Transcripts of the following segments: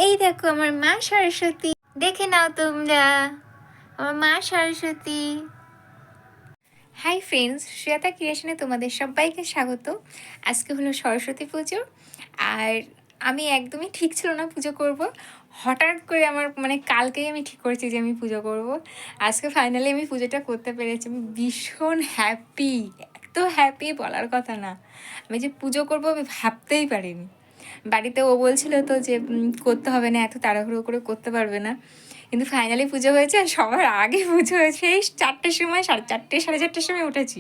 এই দেখো আমার মা সরস্বতী, দেখে নাও তোমরা আমার মা সরস্বতী। হাই ফ্রেন্ডস, শ্রেতা ক্রিয়েশনে তোমাদের সবাইকে স্বাগত। আজকে হলো সরস্বতী পুজো, আর আমি একদমই ঠিক ছিল না পুজো করব। হঠাৎ করে আমার কালকেই আমি ঠিক করেছি যে আমি পুজো করব। আজকে ফাইনালি আমি পুজোটা করতে পেরেছি। আমি ভীষণ হ্যাপি, এত হ্যাপি বলার কথা না। আমি যে পুজো করব আমি ভাবতেই পারিনি। বাড়িতে ও বলছিল তো যে করতে হবে না, এত তাড়াহুড়ো করে করতে পারবে না, কিন্তু ফাইনালি পুজো হয়েছে। আর সবার আগে পুজো হয়েছে, এই 4টের সময়, 4:30 4:30 সময় উঠেছি।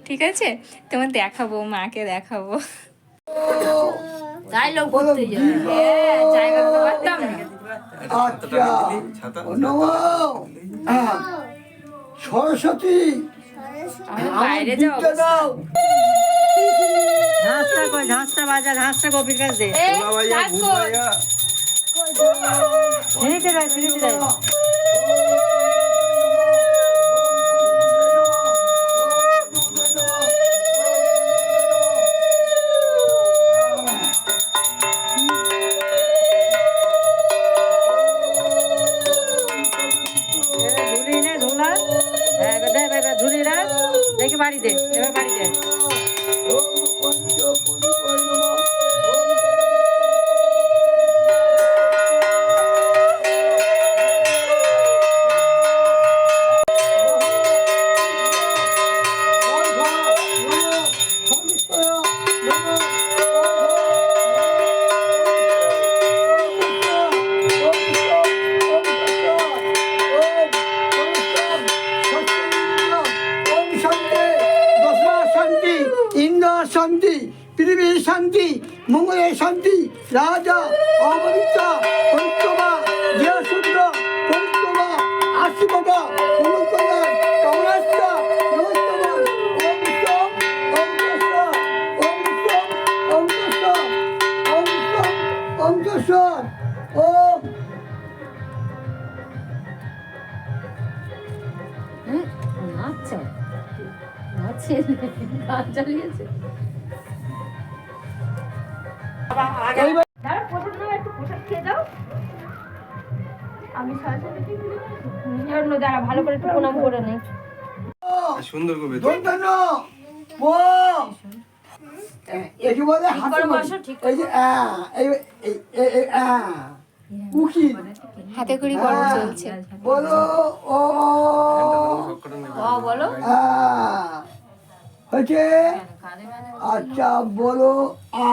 ঠিক আছে, তোমার দেখাবো, মাকে দেখাবো। জায়গা তো পারতাম না। সরস্বতী বাইরে যাও, ঝাঁসটা বাজা, ঝাঁসটা কপির কাছে দে। ফিরিতে দেয়, ফিরিতে দেয়। ঝুলি নে, ঝোলা ঝুলি রাখ, দেখি বাড়ি দে, এবার বাড়ি দে। শান্তি, পৃথিবীর শান্তি, মঙ্গলের শান্তি, রাজা অবরিতা পরিক্রমা দেহসূত্র পরিক্রমা আশীর্বাদ মঙ্গলকল্যাণ কামনাস্তা নমস্কার অঙ্কেশ্বর ওম। আচ্ছা আচ্ছা, গান চালিয়েছে। দাঁড়া, ভালো করে একটু প্রণাম করে নেই। সুন্দর কবি একে বলে হাতে করি গরম চলছে। বলো ও বলো। হয়েছে। আচ্ছা বলো আ।